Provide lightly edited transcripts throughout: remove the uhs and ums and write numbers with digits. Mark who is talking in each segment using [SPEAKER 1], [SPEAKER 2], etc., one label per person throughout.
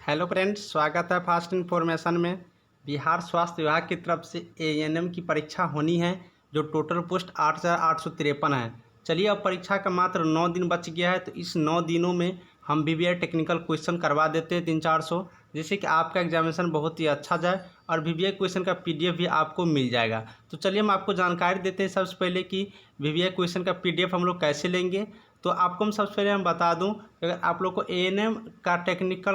[SPEAKER 1] Hello friends, स्वागत है fast information में। बिहार स्वास्थ्य विभाग की तरफ से एएनएम की परीक्षा होनी है, जो टोटल पोस्ट 8,853 है। चलिए, अब परीक्षा का मात्र 9 दिन बच गया है, तो इस 9 दिनों में हम वीवीआई टेक्निकल क्वेश्चन करवा देते हैं 300-400, जिससे कि आपका एग्जामिनेशन बहुत ही अच्छा जाए और वीवीआई क्वेश्चन का पीडीएफ भी आपको मिल जाएगा। तो चलिए, हम आपको जानकारी देते हैं सबसे पहले कि वीवीआई क्वेश्चन का पीडीएफ हम लोग कैसे लेंगे। तो आपको हम सबसे पहले बता दूं, अगर आप लोग को एएनएम का टेक्निकल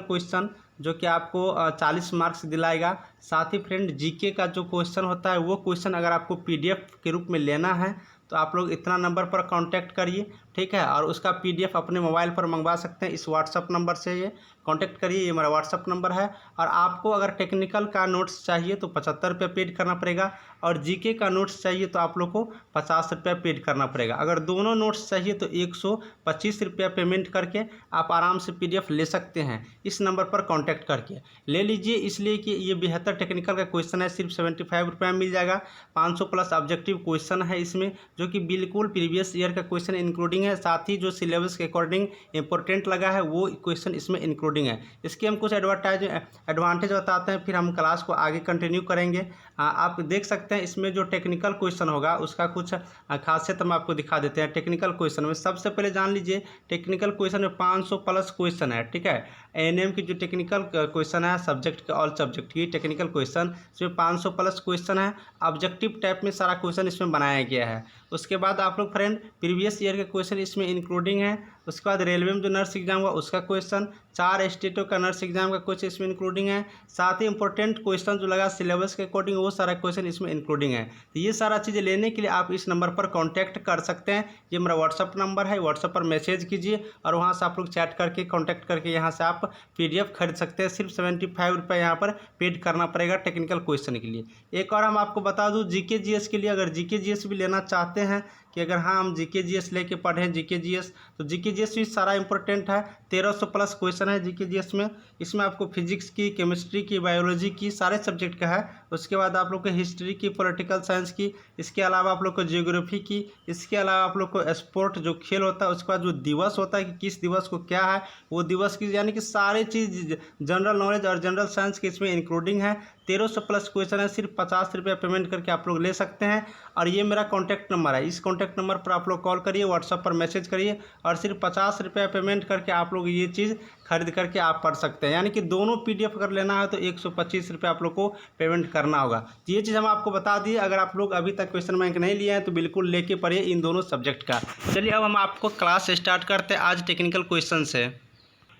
[SPEAKER 1] क्वेश्चन जो कि आपको 40 मार्क्स दिलाएगा। साथ ही फ्रेंड, जीके का जो क्वेश्चन होता है वो क्वेश्चन अगर आपको पीडीएफ के रूप में लेना है तो आप लोग इतना नंबर पर कांटेक्ट करिए, ठीक है। और उसका पीडीएफ अपने मोबाइल पर मंगवा सकते हैं, इस व्हाट्सअप नंबर से ये कांटेक्ट करिए, ये मेरा व्हाट्सअप नंबर है। और आपको अगर टेक्निकल का नोट्स चाहिए तो 75 रुपये पेड करना पड़ेगा, और जीके का नोट्स चाहिए तो आप लोग को 50 रुपया पेड करना पड़ेगा। अगर दोनों नोट्स चाहिए तो 125 रुपया पेमेंट करके आप आराम से पीडीएफ ले सकते हैं, इस नंबर पर कांटेक्ट करके ले लीजिए। इसलिए कि ये 72 टेक्निकल का क्वेश्चन है, सिर्फ 75 रुपये में मिल जाएगा। 500 प्लस ऑब्जेक्टिव क्वेश्चन है इसमें, जो कि बिल्कुल प्रीवियस ईयर का क्वेश्चन इंक्लूडिंग है। साथ ही जो सिलेबस के अकॉर्डिंग इंपॉर्टेंट लगा है वो क्वेश्चन इसमें इंक्लूडिंग है। इसके हम कुछ एडवांटेज बताते हैं, फिर हम क्लास को आगे कंटिन्यू करेंगे। आप देख सकते हैं इसमें जो टेक्निकल क्वेश्चन होगा उसका कुछ खासियत हम आपको दिखा देते हैं। टेक्निकल क्वेश्चन में सबसे पहले जान लीजिए, टेक्निकल क्वेश्चन में 500 प्लस क्वेश्चन है, ठीक है। एएनएम की जो टेक्निकल क्वेश्चन है, सब्जेक्ट के ऑल सब्जेक्ट की टेक्निकल क्वेश्चन, इसमें 500 प्लस क्वेश्चन है। ऑब्जेक्टिव टाइप में सारा क्वेश्चन इसमें बनाया गया है। उसके बाद आप लोग फ्रेंड, प्रीवियस ईयर के क्वेश्चन इसमें इंक्लूडिंग है। उसके बाद रेलवे में जो नर्स एग्जाम हुआ उसका क्वेश्चन, 4 स्टेटों का नर्स एग्जाम का क्वेश्चन इसमें इंक्लूडिंग है। साथ ही इंपॉर्टेंट क्वेश्चन जो लगा सिलेबस के अकॉर्डिंग वो सारा क्वेश्चन इसमें इंक्लूडिंग है। तो ये सारा चीज़ें लेने के लिए आप इस नंबर पर कांटेक्ट कर सकते हैं। ये मेरा व्हाट्सअप नंबर है, व्हाट्सअप पर मैसेज कीजिए और वहाँ से आप लोग चैट करके कांटेक्ट करके यहाँ से आप पीडीएफ खरीद सकते हैं। सिर्फ 75 रुपये यहाँ पर पेड करना पड़ेगा टेक्निकल क्वेश्चन के लिए। एक और हम आपको बता दूँ, जीके जीएस के लिए, अगर जीके जीएस भी लेना चाहते हैं कि अगर हाँ हम जीके जीएस लेके पढ़ें जीके जीएस, तो जीके जीएस भी सारा इंपॉर्टेंट है। 1300 प्लस क्वेश्चन है जीके जीएस में। इसमें आपको फिजिक्स की, केमिस्ट्री की, बायोलॉजी की, सारे सब्जेक्ट का है। उसके बाद आप लोग को हिस्ट्री की, पॉलिटिकल साइंस की, इसके अलावा आप लोग को जियोग्राफी की, इसके अलावा आप लोग को स्पोर्ट जो खेल होता है, उसके बाद जो दिवस होता है कि किस दिवस को क्या है वो दिवस की, यानी कि सारी चीज़ जनरल नॉलेज और जनरल साइंस की इसमें इंक्लूडिंग है। 1300 प्लस क्वेश्चन है, सिर्फ 50 रुपये पेमेंट करके आप लोग ले सकते हैं। और ये मेरा कॉन्टैक्ट नंबर है, इस कॉन्टैक्ट नंबर पर आप लोग कॉल करिए, व्हाट्सएप पर मैसेज करिए और सिर्फ 50 रुपये पेमेंट करके आप लोग ये चीज़ खरीद करके आप पढ़ सकते हैं। यानी कि दोनों पीडीएफ अगर लेना है तो 125 रुपये आप लोग को पेमेंट करना होगा। तो ये चीज़ हम आपको बता दिए। अगर आप लोग अभी तक क्वेश्चन बैंक नहीं लिए हैं तो बिल्कुल लेके पढ़िए इन दोनों सब्जेक्ट का। चलिए, अब हम आपको क्लास स्टार्ट करते हैं आज टेक्निकल क्वेश्चन से।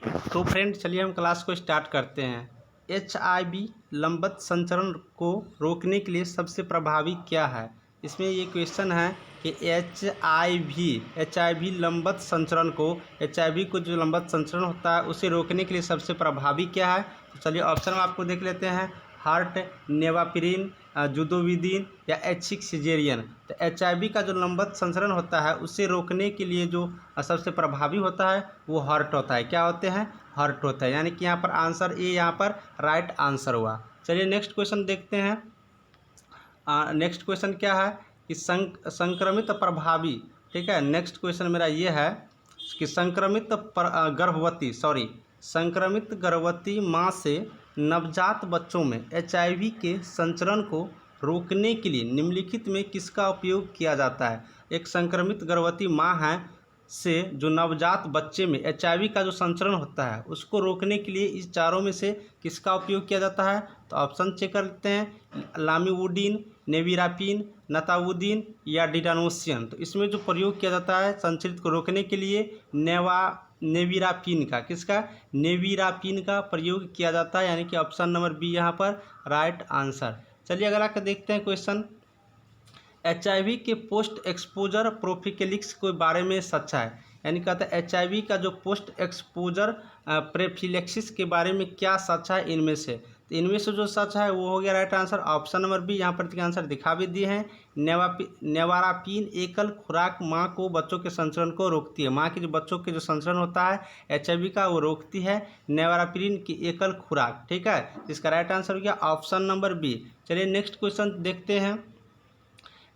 [SPEAKER 1] तो फ्रेंड, चलिए हम क्लास को स्टार्ट करते हैं। HIV लंबत संचरण को रोकने के लिए सबसे प्रभावी क्या है? इसमें ये क्वेश्चन है कि HIV लंबत संचरण को, HIV को जो लंबत संचरण होता है उसे रोकने के लिए सबसे प्रभावी क्या है? तो चलिए ऑप्शन आपको देख लेते हैं। हार्ट, नेवापिरिन, जुदोविदिन या ऐच्छिक सिजेरियन। तो HIV का जो लंबत संचरण होता है उसे रोकने के लिए जो सबसे प्रभावी होता है वो हार्ट होता है। क्या होते हैं? हार्ट होता है। यानी कि यहाँ पर आंसर ए यहाँ पर राइट आंसर हुआ। चलिए नेक्स्ट क्वेश्चन देखते हैं। नेक्स्ट क्वेश्चन क्या है कि संक्रमित प्रभावी, ठीक है। नेक्स्ट क्वेश्चन मेरा ये है कि संक्रमित गर्भवती माँ से नवजात बच्चों में HIV के संचरण को रोकने के लिए निम्नलिखित में किसका उपयोग किया जाता है? एक संक्रमित गर्भवती माँ है से जो नवजात बच्चे में HIV का जो संचरण होता है उसको रोकने के लिए इस चारों में से किसका उपयोग किया जाता है? तो ऑप्शन चेक करते हैं। लामिवुडीन, नेविरापिन, नताउद्दीन या डिडानोसियन। तो इसमें जो प्रयोग किया जाता है संचरित को रोकने के लिए नेविरापिन का, किसका? नेविरापिन का प्रयोग किया जाता है। यानी कि ऑप्शन नंबर बी यहाँ पर राइट आंसर। चलिए अगला का देखते हैं क्वेश्चन। HIV के पोस्ट एक्सपोजर प्रोफिलेक्सिस के बारे में सच है। यानी कहता है HIV का जो पोस्ट एक्सपोजर प्रोफिलेक्सिस के बारे में क्या सच है इनमें से? तो इनमें से जो सच है वो हो गया right answer option number B. यहाँ पर आंसर दिखा भी दिए हैं। नेवारापिन एकल खुराक माँ को बच्चों के संचरण को रोकती है। माँ के जो बच्चों के जो संचरण होता है HIV का वो रोकती है नेवारापिन की एकल खुराक, ठीक है। इसका राइट आंसर हो गया ऑप्शन नंबर बी। चलिए नेक्स्ट क्वेश्चन देखते हैं।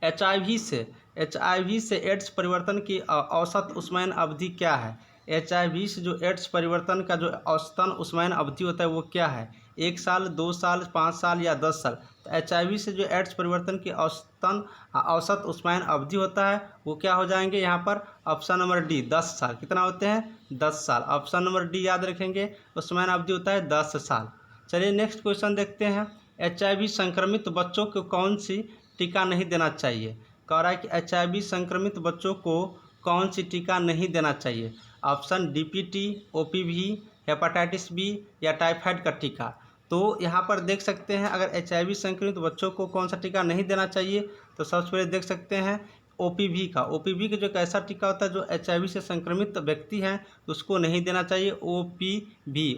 [SPEAKER 1] HIV से एड्स परिवर्तन की औसत उष्मायन अवधि क्या है? HIV से जो एड्स परिवर्तन का जो औसतन उष्मायन अवधि होता है वो क्या है, 1 साल, 2 साल, 5 साल या 10 साल। तो HIV से जो एड्स परिवर्तन की औसत उष्मायन अवधि होता है वो क्या हो जाएंगे यहाँ पर, ऑप्शन नंबर डी 10 साल। कितना होते हैं, 10 साल। ऑप्शन नंबर डी याद रखेंगे, उष्मायन अवधि होता है 10 साल। चलिए नेक्स्ट क्वेश्चन देखते हैं। HIV संक्रमित बच्चों को कौन सी टीका नहीं देना चाहिए। कह रहा है कि HIV संक्रमित बच्चों को कौन सी टीका नहीं देना चाहिए। Option DPT, OPV, hepatitis B या टाइफाइड का टीका। तो यहाँ पर देख सकते हैं अगर HIV संक्रमित बच्चों को कौन सा टीका नहीं देना चाहिए तो सबसे पहले देख सकते हैं OPV का। OPV का जो एक ऐसा टीका होता है जो HIV से संक्रमित व्यक्ति हैं उसको नहीं देना चाहिए।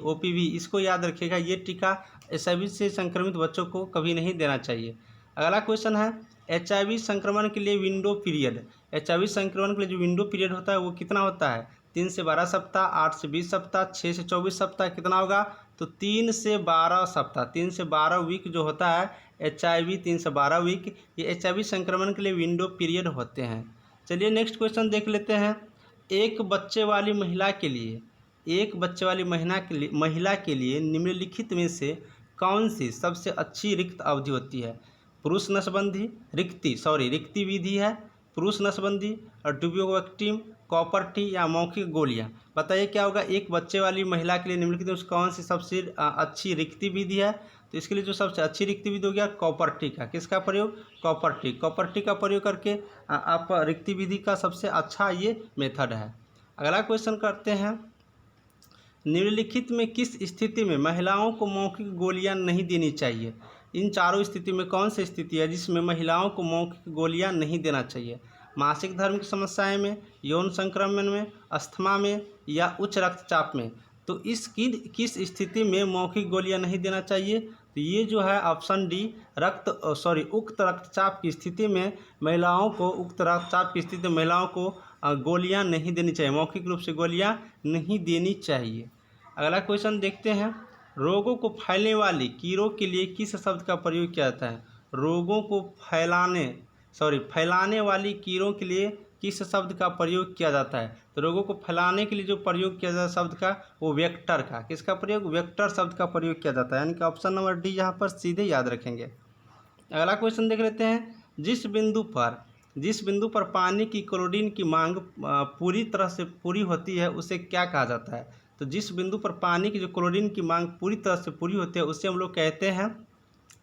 [SPEAKER 1] OPV इसको याद रखिएगा, ये टीका HIV से संक्रमित बच्चों को कभी नहीं देना चाहिए। अगला क्वेश्चन है HIV संक्रमण के लिए विंडो पीरियड। HIV संक्रमण के लिए जो विंडो पीरियड होता है वो कितना होता है, 3 से 12 सप्ताह, 8 से 20 सप्ताह, 6 से 24 सप्ताह। कितना होगा, तो 3 से 12 सप्ताह, 3 से 12 वीक जो होता है HIV 3 से 12 वीक, ये HIV संक्रमण के लिए विंडो पीरियड होते हैं। चलिए नेक्स्ट क्वेश्चन देख लेते हैं। एक बच्चे वाली महिला के लिए निम्नलिखित में से कौन सी सबसे अच्छी रिक्त अवधि होती है। पुरुष नसबंदी रिक्ति विधि है, पुरुष नसबंदी और डुबियोवेक्टिन, कॉपर टी या मौखिक गोलियां। बताइए क्या होगा, एक बच्चे वाली महिला के लिए निम्नलिखित में से कौन सी सबसे अच्छी रिक्ति विधि है। तो इसके लिए जो सबसे अच्छी रिक्ति विधि हो गया कॉपर टी का। किसका प्रयोग, कॉपर टी का प्रयोग करके आप रिक्ति विधि का सबसे अच्छा ये मेथड है। अगला क्वेश्चन करते हैं। निम्नलिखित में किस स्थिति में महिलाओं को मौखिक गोलियां नहीं देनी चाहिए। इन चारों स्थिति में कौन सी स्थिति है जिसमें महिलाओं को मौखिक गोलियां नहीं देना चाहिए। मासिक धर्म की समस्याएं में, यौन संक्रमण में, अस्थमा में या उच्च रक्तचाप में। तो किस स्थिति में मौखिक गोलियां नहीं देना चाहिए, तो ये जो है ऑप्शन डी उक्त रक्तचाप की स्थिति में महिलाओं को गोलियां नहीं देनी चाहिए, मौखिक रूप से गोलियां नहीं देनी चाहिए। अगला क्वेश्चन देखते हैं। रोगों को फैलाने वाली कीड़ों के लिए किस शब्द का प्रयोग किया जाता है। रोगों को फैलाने वाली कीड़ों के लिए किस शब्द का प्रयोग किया जाता है। तो रोगों को फैलाने के लिए जो प्रयोग किया जाता है शब्द का वो वेक्टर का। किसका प्रयोग, वेक्टर शब्द का प्रयोग किया जाता है, यानी कि ऑप्शन नंबर डी यहाँ पर सीधे याद रखेंगे। अगला क्वेश्चन देख लेते हैं। जिस बिंदु पर पानी की क्लोरीन की मांग पूरी तरह से पूरी होती है उसे क्या कहा जाता है। तो जिस बिंदु पर पानी की जो क्लोरीन की मांग पूरी तरह से पूरी होती है उसे हम लोग कहते हैं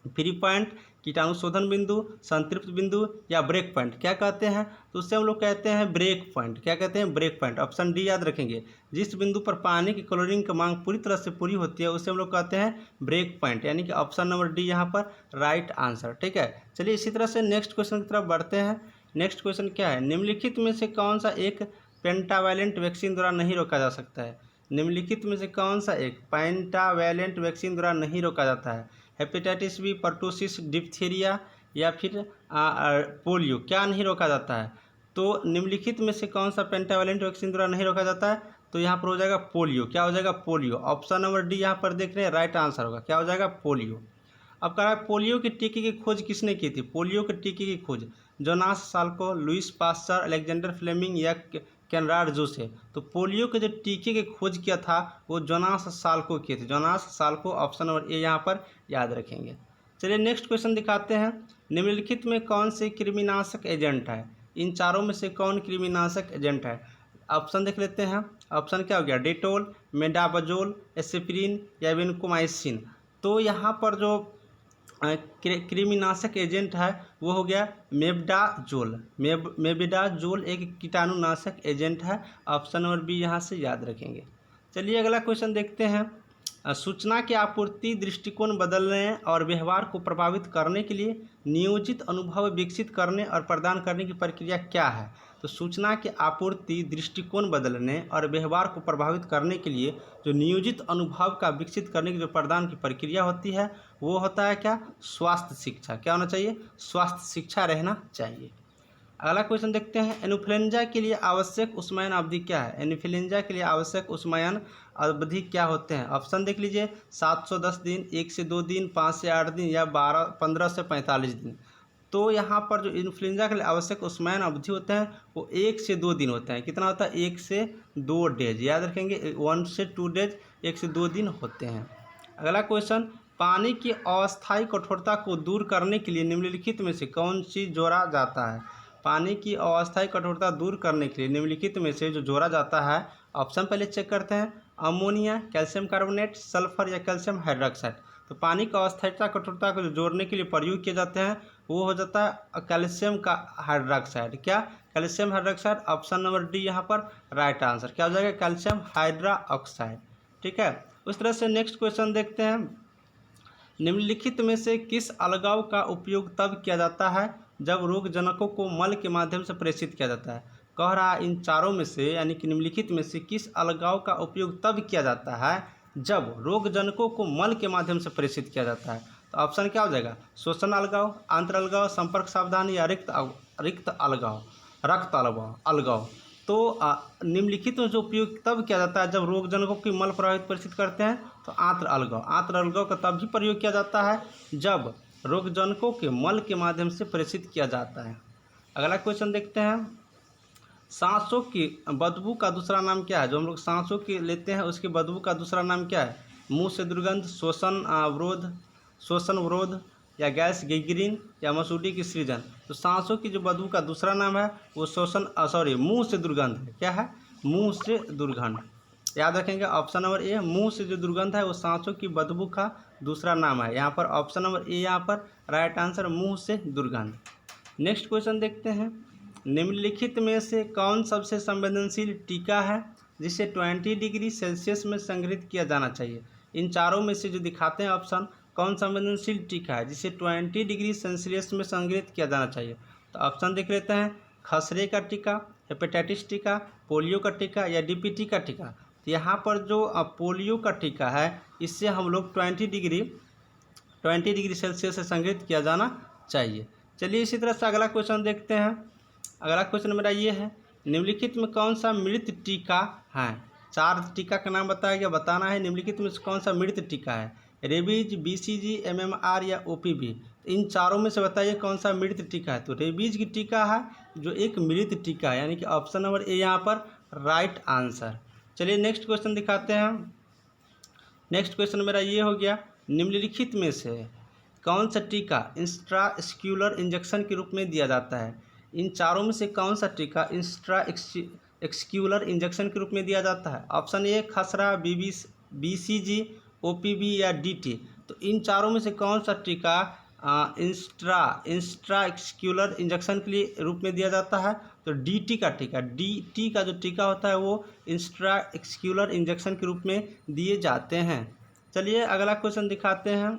[SPEAKER 1] फ्री पॉइंट, कीटाणु शोधन बिंदु, संतृप्त बिंदु या ब्रेक पॉइंट। क्या कहते हैं, तो उससे हम लोग कहते हैं ब्रेक पॉइंट। क्या कहते हैं, ब्रेक पॉइंट। ऑप्शन डी याद रखेंगे। जिस बिंदु पर पानी की क्लोरीन की मांग पूरी तरह से पूरी होती है उसे हम लोग कहते हैं ब्रेक पॉइंट, यानी कि ऑप्शन नंबर डी यहाँ पर राइट आंसर। ठीक है, चलिए इसी तरह से नेक्स्ट क्वेश्चन की तरफ बढ़ते हैं। नेक्स्ट क्वेश्चन क्या है, निम्नलिखित में से कौन सा एक पेंटावैलेंट वैक्सीन द्वारा नहीं रोका जा सकता है। निम्नलिखित में से कौन सा एक पेंटावैलेंट वैक्सीन द्वारा नहीं रोका जाता है। हेपेटाइटिस बी, पर्टूसिस, डिप्थीरिया या फिर पोलियो, क्या नहीं रोका जाता है। तो निम्नलिखित में से कौन सा पेंटावैलेंट वैक्सीन द्वारा नहीं रोका जाता है, तो यहाँ पर हो जाएगा पोलियो। क्या हो जाएगा, पोलियो। ऑप्शन नंबर डी यहाँ पर देख रहे हैं राइट आंसर होगा। क्या हो जाएगा, पोलियो। अब कह रहा है पोलियो के टीके की खोज किसने की थी। पोलियो के टीके की खोज Jonas Salk, Louis Pasteur, Alexander Fleming या केनराड जूस है। तो पोलियो के जो टीके की खोज किया था वो जोनास साल्को किए थे। जोनास साल्को, ऑप्शन नंबर ए यहाँ पर याद रखेंगे। चलिए नेक्स्ट क्वेश्चन दिखाते हैं। निम्नलिखित में कौन से कृमिनाशक एजेंट है। इन चारों में से कौन कृमिनाशक एजेंट है। ऑप्शन देख लेते हैं। ऑप्शन क्या हो गया, डेटोल, मेडाबजोल, एस्पिरिन या वेनकोमाइसिन। तो यहाँ पर जो कृमिनाशक एजेंट है वो हो गया मेबडाजोल। मेबडाजोल एक कीटाणुनाशक एजेंट है। ऑप्शन नंबर बी यहाँ से याद रखेंगे। चलिए अगला क्वेश्चन देखते हैं। सूचना की आपूर्ति दृष्टिकोण बदलने और व्यवहार को प्रभावित करने के लिए नियोजित अनुभव विकसित करने और प्रदान करने की प्रक्रिया क्या है। तो सूचना की आपूर्ति दृष्टिकोण बदलने और व्यवहार को प्रभावित करने के लिए जो नियोजित अनुभव का विकसित करने की जो प्रदान की प्रक्रिया होती है वो होता है क्या, स्वास्थ्य शिक्षा। क्या होना चाहिए, स्वास्थ्य शिक्षा रहना चाहिए। अगला क्वेश्चन देखते हैं। इन्फ्लुएंजा के लिए आवश्यक उष्मायन अवधि क्या है। इन्फ्लुएंजा के लिए आवश्यक उष्मायन अवधि क्या होते हैं। ऑप्शन देख लीजिए, 710 दिन, 1 से 2 दिन, 5 से 8 दिन या 15 से 45 दिन। तो यहाँ पर जो इन्फ्लुएंजा के लिए आवश्यक उष्मायन अवधि होते हैं वो 1 से 2 दिन होते हैं। कितना होता है? 1 से 2 डेज, याद रखेंगे 1 से 2 डेज, 1 से 2 दिन होते हैं। अगला क्वेश्चन, पानी की अस्थायी कठोरता को दूर करने के लिए निम्नलिखित में से कौन सी जोड़ा जाता है? पानी की अस्थायी कठोरता दूर करने के लिए निम्नलिखित में से जो जोड़ा जाता है, ऑप्शन पहले चेक करते हैं। अमोनिया, कैल्शियम कार्बोनेट, सल्फर या कैल्शियम हाइड्रोक्साइड। तो पानी का अस्थायीता कठोरता को जो जोड़ने के लिए प्रयोग किए जाते हैं वो हो जाता है कैल्शियम का हाइड्रोक्साइड। क्या? Calcium hydroxide. Option number D यहाँ पर राइट आंसर क्या हो जाएगा? Calcium hydroxide. ठीक है। उस तरह से नेक्स्ट क्वेश्चन देखते हैं, निम्नलिखित में से किस अलगाव का उपयोग तब किया जाता है जब रोगजनकों को मल के माध्यम से प्रेषित किया जाता है? कह रहा है इन चारों में से यानी कि निम्नलिखित में से किस अलगाव का उपयोग तब किया जाता है जब रोगजनकों को मल के माध्यम से प्रेषित किया जाता है? तो ऑप्शन क्या हो जाएगा? श्वसन अलगाव, आंत्र अलगाव, संपर्क सावधानी या रिक्त अलगाव, रक्त अलगाव। तो निम्नलिखित में जो उपयोग तब किया जाता है जब रोगजनकों की मल प्रवाहित प्रेषित करते हैं, तो आंत्र अलगाव का तब भी प्रयोग किया जाता है जब रोगजनकों के मल के माध्यम से प्रेषित किया जाता है। अगला क्वेश्चन देखते हैं, सांसों की बदबू का दूसरा नाम क्या है? जो हम लोग सांसों की लेते हैं उसकी बदबू का दूसरा नाम क्या है? मुंह से दुर्गंध, श्वसन अवरोध या गैस गैंग्रीन या मसूड़ी की सृजन। तो सांसों की जो बदबू का दूसरा नाम है वो मुंह से दुर्गंध है। क्या है? मुंह से दुर्गंध। याद रखेंगे ऑप्शन नंबर ए, मुंह से जो दुर्गंध है वो सांसों की बदबू का दूसरा नाम है। यहाँ पर ऑप्शन नंबर ए यहाँ पर राइट आंसर, मुंह से दुर्गंध। नेक्स्ट क्वेश्चन देखते हैं, निम्नलिखित में से कौन सबसे संवेदनशील टीका है जिसे 20 डिग्री सेल्सियस में संग्रहित किया जाना चाहिए? इन चारों में से जो दिखाते हैं ऑप्शन, कौन संवेदनशील टीका है जिसे 20 डिग्री सेल्सियस में संग्रहित किया जाना चाहिए? तो ऑप्शन देख लेते हैं, खसरे का टीका, हेपेटाइटिस टीका, पोलियो का टीका या डीपीटी का टीका। तो यहाँ पर जो पोलियो का टीका है इससे हम लोग 20 डिग्री सेल्सियस से संग्रहित किया जाना चाहिए। चलिए इसी तरह से अगला क्वेश्चन देखते हैं। अगला क्वेश्चन मेरा ये है, निम्नलिखित में कौन सा मृत टीका है? 4 टीका का नाम बताया गया, बताना है निम्नलिखित में कौन सा मृत टीका है? रेबीज, बीसीजी, एमएमआर या ओपीवी। इन चारों में से बताइए कौन सा मृत टीका है? तो रेबीज की टीका है जो एक मृत टीका है, यानी कि ऑप्शन नंबर ए यहाँ पर राइट आंसर। चलिए नेक्स्ट क्वेश्चन दिखाते हैं। नेक्स्ट क्वेश्चन मेरा ये हो गया, निम्नलिखित में से कौन सा टीका इंट्रास्क्यूलर इंजेक्शन के रूप में दिया जाता है? इन चारों में से कौन सा टीका इंट्रास्क्यूलर इंजेक्शन के रूप में दिया जाता है? ऑप्शन ए खसरा, बीसीजी, ओपीवी या डीटी। तो इन चारों में से कौन सा टीका इंट्रास्क्यूलर इंजेक्शन के लिए रूप में दिया जाता है? तो डीटी का जो टीका होता है वो इंट्रास्क्यूलर इंजेक्शन के रूप में दिए जाते हैं। चलिए अगला क्वेश्चन दिखाते हैं,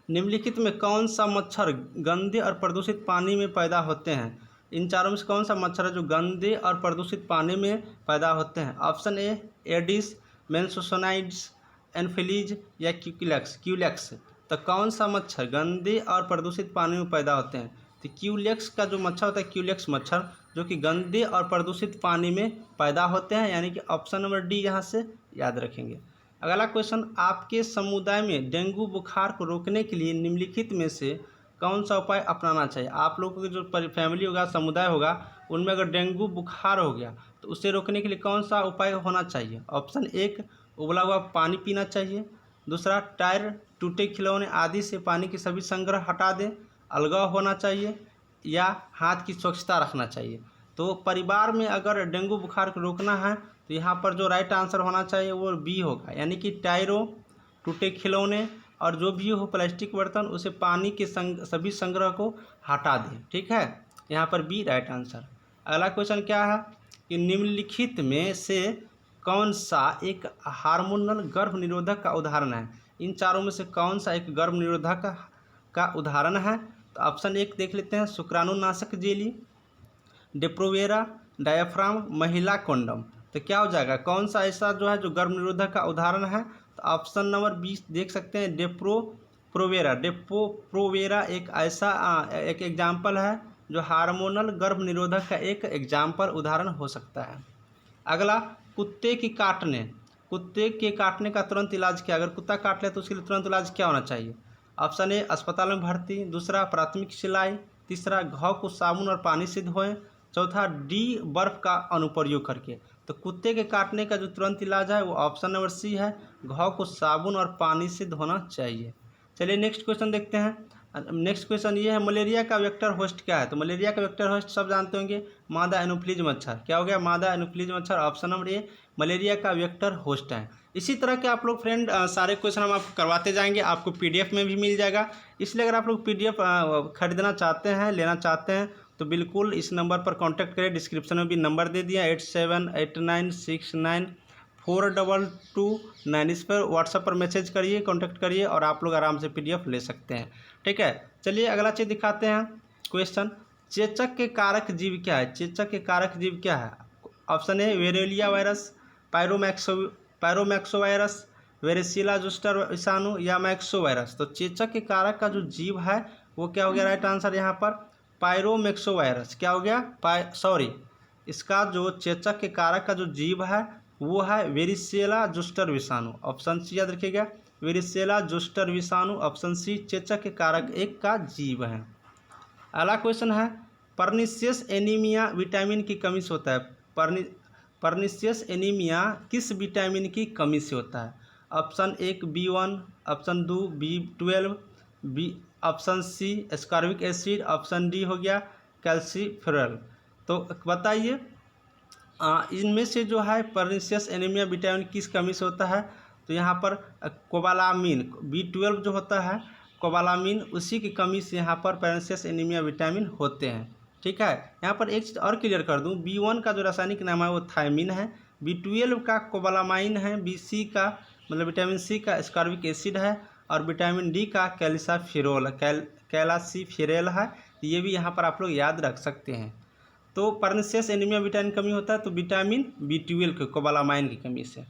[SPEAKER 1] निम्नलिखित में कौन सा मच्छर गंदे और प्रदूषित पानी में पैदा होते हैं? इन चारों में से कौन सा मच्छर है जो गंदे और प्रदूषित पानी में पैदा होते हैं? ऑप्शन ए एडिस, मेंसोसोनाइड्स, एनफिलीज या क्यूलेक्स। तो कौन सा मच्छर गंदे और प्रदूषित पानी में पैदा होते हैं? तो क्यूलेक्स का जो मच्छर होता है, क्यूलेक्स मच्छर जो कि गंदे और प्रदूषित पानी में पैदा होते हैं, यानी कि ऑप्शन नंबर डी यहाँ से याद रखेंगे। अगला क्वेश्चन, आपके समुदाय में डेंगू बुखार को रोकने के लिए निम्नलिखित में से कौन सा उपाय अपनाना चाहिए? आप लोगों की जो फैमिली होगा, समुदाय होगा, उनमें अगर डेंगू बुखार हो गया तो उसे रोकने के लिए कौन सा उपाय होना चाहिए? ऑप्शन एक, उबला हुआ पानी पीना चाहिए। दूसरा, टायर, टूटे खिलौने आदि से पानी की सभी संग्रह हटा दें। अलगाव होना चाहिए या हाथ की स्वच्छता रखना चाहिए। तो परिवार में अगर डेंगू बुखार को रोकना है तो यहाँ पर जो राइट आंसर होना चाहिए वो बी होगा, यानी कि टायरों, टूटे खिलौने और जो भी हो प्लास्टिक बर्तन उसे पानी के सभी संग्रह को हटा दें। ठीक है, यहाँ पर बी राइट आंसर। अगला क्वेश्चन क्या है कि निम्नलिखित में से कौन सा एक हार्मोनल गर्भ निरोधक का उदाहरण है? इन चारों में से कौन सा एक गर्भ निरोधक का उदाहरण है? तो ऑप्शन एक देख लेते हैं, शुक्राणुनाशक जेली, डेप्रोवेरा, डायाफ्राम, महिला कंडोम। तो क्या हो जाएगा, कौन सा ऐसा जो है जो गर्भ निरोधक का उदाहरण है? तो ऑप्शन नंबर 20 देख सकते हैं, डेप्रोवेरा एक ऐसा एक एग्जाम्पल है जो हार्मोनल गर्भ निरोधक का एक एग्जाम्पल उदाहरण हो सकता है। अगला, कुत्ते के काटने का तुरंत इलाज क्या? अगर कुत्ता काट ले तो उसके लिए तुरंत इलाज क्या होना चाहिए? ऑप्शन ए अस्पताल में भर्ती, दूसरा प्राथमिक सिलाई, तीसरा घाव को साबुन और पानी से धोएं, चौथा डी बर्फ का अनुप्रयोग करके। तो कुत्ते के काटने का जो तुरंत इलाज है वो ऑप्शन नंबर सी है, घाव को साबुन और पानी से धोना चाहिए। चलिए नेक्स्ट क्वेश्चन देखते हैं। नेक्स्ट क्वेश्चन ये है, मलेरिया का वेक्टर होस्ट क्या है? तो मलेरिया का वेक्टर होस्ट सब जानते होंगे, मादा एनोफ्लीज मच्छर। क्या हो गया? मादा एनोफ्लीज मच्छर, ऑप्शन नंबर ए मलेरिया का वेक्टर होस्ट है। इसी तरह के आप लोग फ्रेंड सारे क्वेश्चन हम आपको करवाते जाएंगे, आपको पीडीएफ में भी मिल जाएगा। इसलिए अगर आप लोग पीडीएफ खरीदना चाहते हैं, लेना चाहते हैं, तो बिल्कुल इस नंबर पर कांटेक्ट करें। डिस्क्रिप्शन में भी नंबर दे दिया 8789694229। इस पर व्हाट्सएप पर मैसेज करिए, कांटेक्ट करिए और आप लोग आराम से पीडीएफ ले सकते हैं। ठीक है, चलिए अगला चीज़ दिखाते हैं क्वेश्चन। चेचक के कारक जीव क्या है? चेचक के कारक जीव क्या है? Option a variola virus, paramyxo virus, varicella zoster विषाणु या मैक्सो वायरस। तो चेचक के कारक का जो जीव है वो क्या हो गया? राइट आंसर यहाँ पर पायरोमैक्सो वायरस। क्या हो गया? इसका जो चेचक के कारक का जो जीव है वो है वेरिसेला जोस्टर विषाणु। ऑप्शन सी याद रखिएगा, वेरिसेला जोस्टर विषाणु, ऑप्शन सी चेचक के कारक एक का जीव है। अगला क्वेश्चन है, पर्निशियस एनीमिया विटामिन की कमी से होता है। पर्निशियस एनीमिया किस विटामिन की कमी से होता है? ऑप्शन एक B1, option 2 B12, option C ascorbic acid, option D हो गया कैल्सीफेरॉल। तो बताइए इनमें से जो है पर्निशियस एनीमिया विटामिन किस कमी से होता है? तो यहाँ पर कोबालामिन B12 जो होता है, कोबालामिन, उसी की कमी से यहाँ पर पर्निशियस एनीमिया विटामिन होते हैं। ठीक है, यहाँ पर एक चीज़ और क्लियर कर दूँ, B1 का जो रासायनिक नाम है वो थायमिन है, B12 का कोबालामाइन है, BC का मतलब विटामिन सी का एस्कॉर्बिक एसिड है और विटामिन डी का कैलासिफेरॉल है। ये भी यहाँ पर आप लोग याद रख सकते हैं। तो पर्निशियस एनीमिया विटामिन कमी होता है तो विटामिन B12 के कोबालामाइन की कमी से।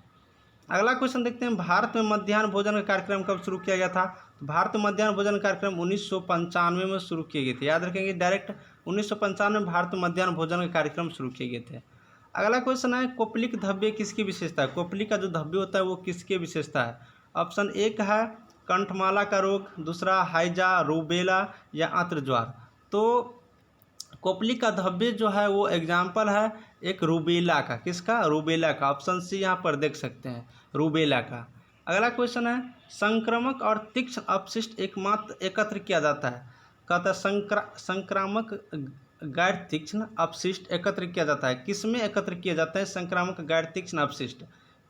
[SPEAKER 1] अगला क्वेश्चन देखते हैं, भारत में मध्याह्न भोजन का कार्यक्रम कब शुरू किया गया था? भारत में मध्याह्न भोजन कार्यक्रम 1995 में शुरू किए गए थे। याद रखेंगे, डायरेक्ट 1995 में भारत में मध्याह्न भोजन का कार्यक्रम शुरू किए गए थे। अगला क्वेश्चन है, कोपलिक धब्बे किसकी विशेषता है? कोपलिक का जो धब्बे होता है वो किसकी विशेषता है? ऑप्शन एक है कंठमाला का रोग, दूसरा हाइजा, रूबेला या आंत्रज्वार। तो कोपलिक का धब्बे जो है वो एग्जाम्पल है एक रूबेला का। किसका? रूबेला का। ऑप्शन सी यहाँ पर देख सकते हैं, रूबेला का। अगला क्वेश्चन है, संक्रामक और तीक्ष्ण अपशिष्ट एकमात्र एकत्र किया जाता है। कहता है संक्रामक गैर तीक्ष्ण अपशिष्ट एकत्र किया जाता है। किस में एकत्र किया जाता है संक्रामक गैर तीक्ष्ण अपशिष्ट?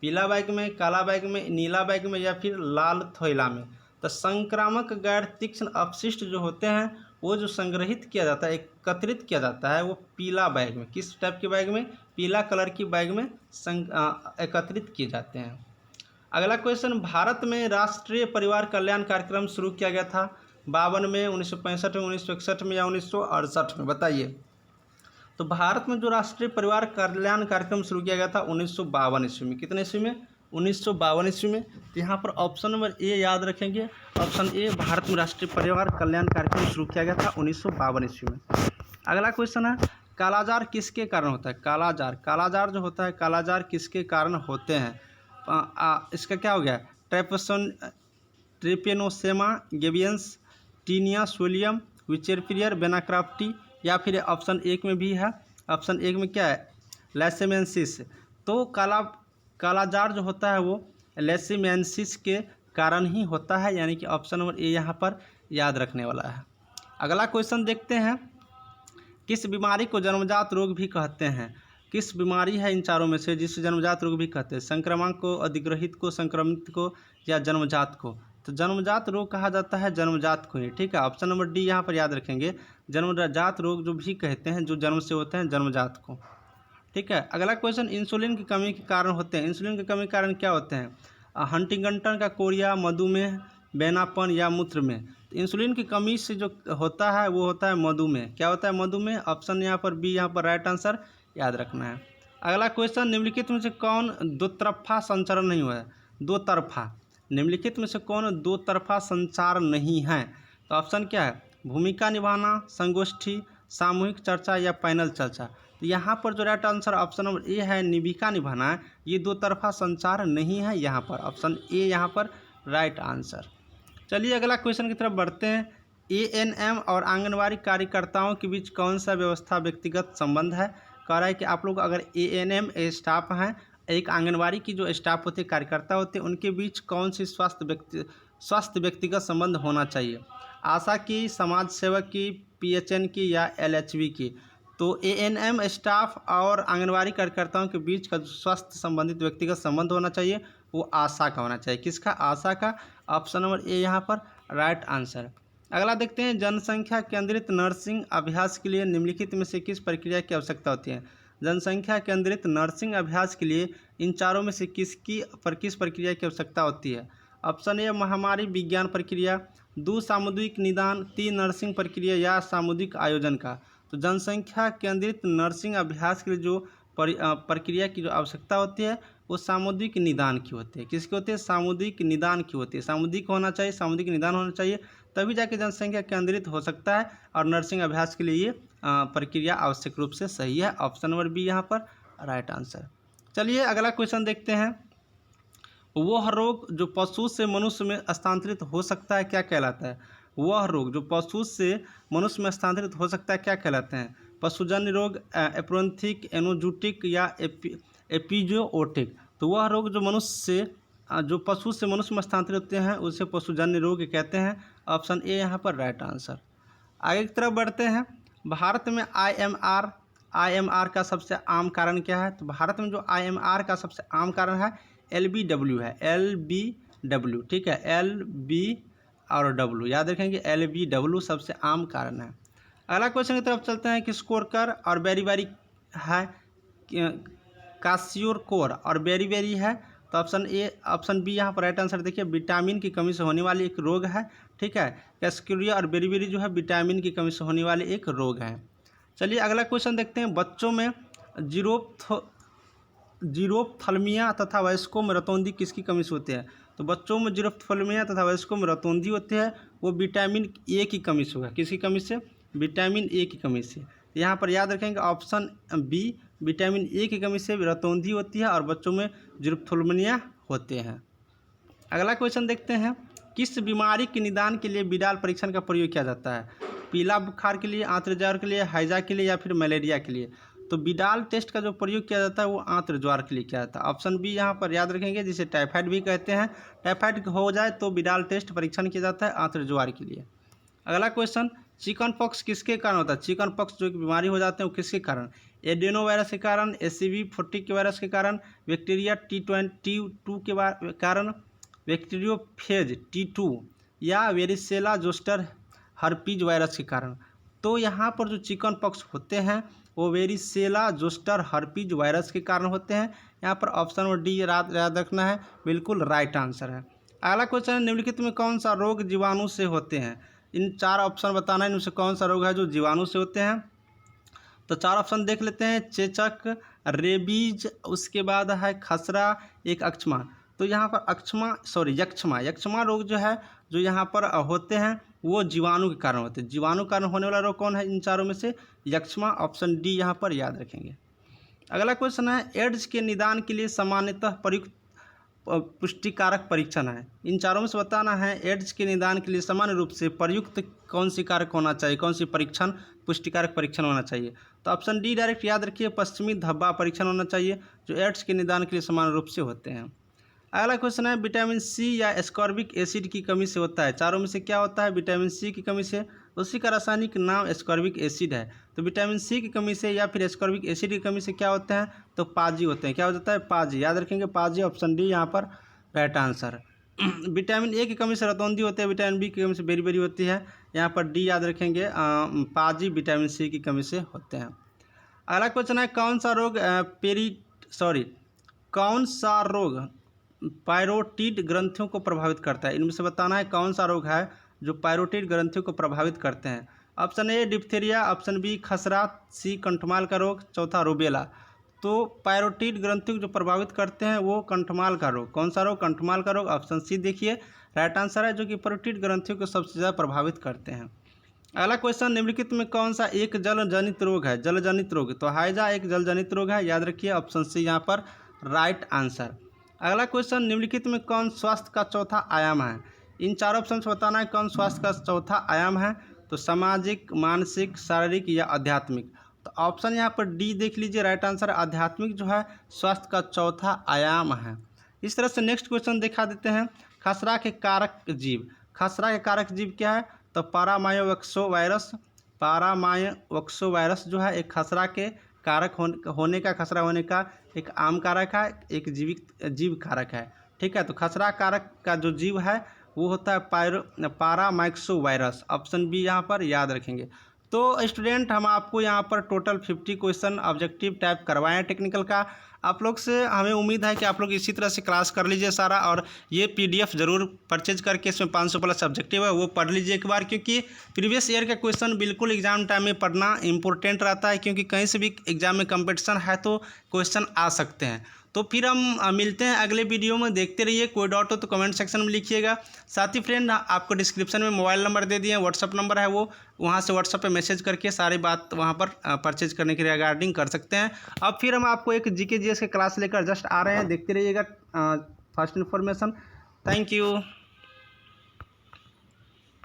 [SPEAKER 1] पीला बैग में, काला बैग में, नीला बैग में या फिर लाल थैला में? तो संक्रामक गैर तीक्ष्ण अपशिष्ट जो होते हैं वो जो संग्रहित किया जाता है, एकत्रित किया जाता है, वो पीला बैग में। किस टाइप के बैग में? पीला कलर की बैग में एकत्रित किए जाते हैं। अगला क्वेश्चन, भारत में राष्ट्रीय परिवार कल्याण कार्यक्रम शुरू किया गया था 52 में, 1965 में, 1961 में या 1968 में? बताइए। तो भारत में जो राष्ट्रीय परिवार कल्याण कार्यक्रम शुरू किया गया था 1952 ईस्वी में। कितने ईस्वी में? 1952 ईस्वी में। तो यहाँ पर ऑप्शन नंबर ए याद रखेंगे, ऑप्शन ए भारत में राष्ट्रीय परिवार कल्याण कार्यक्रम शुरू किया गया था 1952 ईस्वी में। अगला क्वेश्चन है, कालाजार किसके कारण होता है? कालाजार जो होता है, कालाजार किसके कारण होते हैं? इसका क्या हो गया? ट्रेपेनोसेमा गेबियंस, टीनिया सोलियम, विचेरपिलियर, बेनाक्राफ्टी या फिर ऑप्शन एक में भी है, ऑप्शन एक में क्या है? लैसेमेंसिस। तो कालाजार जो होता है वो लैसेमेंसिस के कारण ही होता है, यानी कि ऑप्शन नंबर ए यहाँ पर याद रखने वाला है। अगला क्वेश्चन देखते हैं, किस बीमारी को जन्मजात रोग भी कहते हैं? किस बीमारी है इन चारों में से जिसे जन्मजात रोग भी कहते हैं? संक्रमण को, अधिग्रहित को, संक्रमित को या जन्मजात को? तो जन्मजात रोग कहा जाता है जन्मजात को ही। ठीक है, ऑप्शन नंबर डी यहाँ पर याद रखेंगे, जन्मजात रोग जो भी कहते हैं जो जन्म से होते हैं जन्मजात को। ठीक है, अगला क्वेश्चन, इंसुलिन की कमी के कारण होते हैं। इंसुलिन की कमी के कारण क्या होते हैं? हंटिंगटन का कोरिया, मधुमेह, बेनापन या मूत्र में? तो इंसुलिन की कमी से जो होता है वो होता है मधुमेह। क्या होता है? मधुमेह। ऑप्शन यहाँ पर बी यहाँ पर राइट आंसर याद रखना है। अगला क्वेश्चन, निम्नलिखित में से कौन दो तरफा संचरण नहीं हुआ है? दो तरफा, निम्नलिखित में से कौन दो तरफा संचार नहीं है? तो ऑप्शन क्या है? भूमिका निभाना, संगोष्ठी, सामूहिक चर्चा या पैनल चर्चा? तो यहाँ पर जो right answer option number A है, भूमिका निभाना है। ये दो तरफा संचार नहीं है यहाँ पर, ऑप्शन ए यहाँ पर राइट आंसर। चलिए अगला क्वेश्चन की तरफ बढ़ते हैं। एएनएम और आंगनवाड़ी कार्यकर्ताओं के बीच कौन सा व्यवस्था व्यक्तिगत संबंध है? कह रहा है कि आप लोग अगर एएनएम स्टाफ हैं, एक आंगनवाड़ी की जो स्टाफ होते हैं, कार्यकर्ता होते हैं, उनके बीच कौन सी स्वास्थ्य व्यक्तिगत संबंध होना चाहिए? आशा की, समाज सेवक की, पीएचएन की या एलएचवी की? तो एएनएम स्टाफ और आंगनवाड़ी कार्यकर्ताओं के बीच का जो स्वास्थ्य संबंधित व्यक्तिगत संबंध होना चाहिए वो आशा का होना चाहिए। किसका? आशा का। ऑप्शन नंबर ए यहाँ पर राइट आंसर। अगला देखते हैं, जनसंख्या केंद्रित नर्सिंग अभ्यास के लिए निम्नलिखित में से किस प्रक्रिया की आवश्यकता होती है? जनसंख्या केंद्रित नर्सिंग अभ्यास के लिए इन चारों में से किस प्रक्रिया की आवश्यकता होती है? ऑप्शन ए महामारी विज्ञान प्रक्रिया, 2 सामुदायिक निदान, 3 नर्सिंग प्रक्रिया या सामुदायिक आयोजन का? तो जनसंख्या केंद्रित नर्सिंग अभ्यास के लिए जो प्रक्रिया की जो आवश्यकता होती है वो सामुदायिक निदान की होती है। किसकी होती है? सामुदायिक निदान की होती है। सामुदायिक होना चाहिए, सामुदायिक निदान होना चाहिए, तभी जाके जनसंख्या केंद्रित हो सकता है और नर्सिंग अभ्यास के लिए ये प्रक्रिया आवश्यक रूप से सही है। ऑप्शन नंबर बी यहाँ पर राइट आंसर। चलिए अगला क्वेश्चन देखते हैं। वह रोग जो पशु से मनुष्य में स्थानांतरित हो सकता है क्या कहलाता है? वह रोग जो पशु से मनुष्य में स्थानांतरित हो सकता है क्या कहलाते हैं? पशुजन्य रोग, एप्रोन्थिक, एनोजूटिक या एपिजोओटिक? तो वह रोग जो जो पशु से मनुष्य में स्थानांतरित होते हैं उसे पशुजन्य रोग कहते हैं। ऑप्शन ए यहाँ पर राइट आंसर। आगे की तरफ बढ़ते हैं। भारत में आईएमआर का सबसे आम कारण क्या है? तो भारत में जो आईएमआर का सबसे आम कारण है LBW है। LBW, ठीक है, LB और W याद रखेंगे। LBW सबसे आम कारण है। अगला क्वेश्चन की तरफ चलते हैं कि स्कोरकर और बेरी है, कासियोर और बेरी है। तो ऑप्शन बी यहाँ पर राइट आंसर। देखिए विटामिन की कमी से होने वाली एक रोग है, ठीक है। कैस्क्यूरिया और बेरी जो है विटामिन की कमी से होने वाली एक रोग है। चलिए अगला क्वेश्चन देखते हैं। बच्चों में जीरोप्थल्मिया तथा वयस्कों में रतौंधी किसकी कमी से होती है? तो बच्चों में जीरोप्थल्मिया तथा वयस्कों में रतौंधी होती है, वो विटामिन ए की कमी से होगा। किसकी कमी से? विटामिन ए की कमी से। यहाँ पर याद रखेंगे ऑप्शन बी, विटामिन ए की कमी से रतौंधी होती है और बच्चों में जीरोप्थल्मिया होते हैं। अगला क्वेश्चन देखते हैं। किस बीमारी के निदान के लिए बिडाल परीक्षण का प्रयोग किया जाता है? पीला बुखार के लिए, आंत्र ज्वर के लिए, हैजा के लिए या फिर मलेरिया के लिए? तो बिडाल टेस्ट का जो प्रयोग किया जाता है वो आंत्र ज्वर के लिए किया जाता है। ऑप्शन बी यहाँ पर याद रखेंगे, जिसे टाइफाइड भी कहते हैं। टाइफाइड हो जाए तो बिडाल टेस्ट परीक्षण किया जाता है आंत्र ज्वर के लिए। अगला क्वेश्चन, चिकन पॉक्स किसके कारण होता है? चिकन पॉक्स जो बीमारी हो जाते हैं वो किसके कारण? एडेनो वायरस के कारण, HCV40 के वायरस के कारण, बैक्टीरिया T22 के कारण, बैक्टीरियोफेज T2 या वेरिसेला जोस्टर हर्पीज वायरस के कारण? तो यहाँ पर जो चिकन पॉक्स होते हैं वो वेरिसेला जोस्टर हर्पीज वायरस के कारण होते हैं। यहाँ पर ऑप्शन नंबर डी याद रखना है, बिल्कुल राइट आंसर है। अगला क्वेश्चन है, निम्नलिखित में कौन सा रोग जीवाणु से होते हैं? इन 4 ऑप्शन बताना है, इनमें से कौन सा रोग है जो जीवाणु से होते हैं? तो 4 ऑप्शन देख लेते हैं। चेचक, रेबीज, उसके बाद है खसरा, एक अक्षमा। तो यहाँ पर यक्षमा रोग जो है जो यहाँ पर होते हैं वो जीवाणु के कारण होते हैं। जीवाणु कारण होने वाला रोग कौन है इन चारों में से? यक्षमा। ऑप्शन डी यहाँ पर याद रखेंगे। अगला क्वेश्चन है, एड्स के निदान के लिए सामान्यतः प्रयुक्त पुष्टिकारक परीक्षण है। इन चारों में से बताना है एड्स के निदान के लिए सामान्य रूप से प्रयुक्त कौन सी कारक होना चाहिए, कौन सी पुष्टिकारक परीक्षण होना चाहिए? तो ऑप्शन डी डायरेक्ट याद रखिए, पश्चिमी धब्बा परीक्षण होना चाहिए, जो एड्स के निदान के लिए सामान्य रूप से होते हैं। अगला क्वेश्चन है, विटामिन सी या एस्कॉर्बिक एसिड की कमी से होता है। चारों में से क्या होता है? विटामिन सी की कमी से, उसी का रासायनिक नाम एस्कॉर्बिक एसिड है। तो विटामिन सी की कमी से या फिर एस्कॉर्बिक एसिड की कमी से क्या होते हैं? तो पाजी होते हैं। क्या हो जाता है? पाजी। याद रखेंगे पाजी। ऑप्शन डी यहाँ पर राइट आंसर। विटामिन ए की कमी से रतौंधी होते हैं, विटामिन बी की कमी से बेरी होती है। यहाँ पर डी याद रखेंगे, पाजी विटामिन सी की कमी से होते हैं। अगला क्वेश्चन है, कौन सा रोग पायरोटिड ग्रंथियों को प्रभावित करता है? इनमें से बताना है कौन सा रोग है जो पायरोटिड ग्रंथियों को प्रभावित करते हैं। Option A diphtheria, option B खसरा, सी कंठमाल का रोग, चौथा रूबेला। तो पायरोटिड ग्रंथियों को जो प्रभावित करते हैं वो कंठमाल का रोग। कौन सा रोग? कंठमाल का रोग। ऑप्शन सी देखिए राइट आंसर है, जो कि पायरोटिड ग्रंथियों को सबसे ज़्यादा प्रभावित करते हैं। अगला क्वेश्चन, निम्नलिखित में कौन सा एक जल जनित रोग है? जल जनित रोग। तो हैजा एक जल जनित रोग है, याद रखिए ऑप्शन सी यहाँ पर राइट आंसर। अगला क्वेश्चन, निम्नलिखित में कौन स्वास्थ्य का चौथा आयाम है? इन चार ऑप्शन से बताना है कौन स्वास्थ्य का चौथा आयाम है। तो सामाजिक, मानसिक, शारीरिक या आध्यात्मिक। तो ऑप्शन यहाँ पर डी देख लीजिए, राइट आंसर है। आध्यात्मिक जो है स्वास्थ्य का चौथा आयाम है। इस तरह से नेक्स्ट क्वेश्चन दिखा देते हैं। खसरा के कारक जीव। खसरा के कारक जीव क्या है? तो पैरामाइक्सो वायरस। पैरामाइक्सो वायरस जो है एक खसरा के कारक होने का, खसरा होने का एक आम कारक है, एक जीव कारक है। ठीक है, तो खसरा कारक का जो जीव है वो होता है पैरामाइक्सो वायरस। ऑप्शन बी यहाँ पर याद रखेंगे। तो स्टूडेंट, हम आपको यहाँ पर टोटल 50 क्वेश्चन ऑब्जेक्टिव टाइप करवाए हैं टेक्निकल का। आप लोग से हमें उम्मीद है कि आप लोग इसी तरह से क्लास कर लीजिए सारा, और ये PDF ज़रूर परचेज करके इसमें 500 प्लस ऑब्जेक्टिव है वो पढ़ लीजिए एक बार, क्योंकि प्रीवियस ईयर का क्वेश्चन बिल्कुल एग्जाम टाइम में पढ़ना इंपॉर्टेंट रहता है, क्योंकि कहीं से भी एग्जाम में कंपटीशन है तो क्वेश्चन आ सकते हैं। तो फिर हम मिलते हैं अगले वीडियो में। देखते रहिए। कोई डाउट हो तो कमेंट सेक्शन में लिखिएगा। साथ ही फ्रेंड, आपको डिस्क्रिप्शन में मोबाइल नंबर दे दिए, व्हाट्सअप नंबर है वो, वहाँ से व्हाट्सअप पे मैसेज करके सारी बात वहाँ पर परचेज करने के रिगार्डिंग कर सकते हैं। अब फिर हम आपको एक GK GS की क्लास लेकर जस्ट आ रहे हैं। देखते रहिएगा फर्स्ट इन्फॉर्मेशन। Thank you.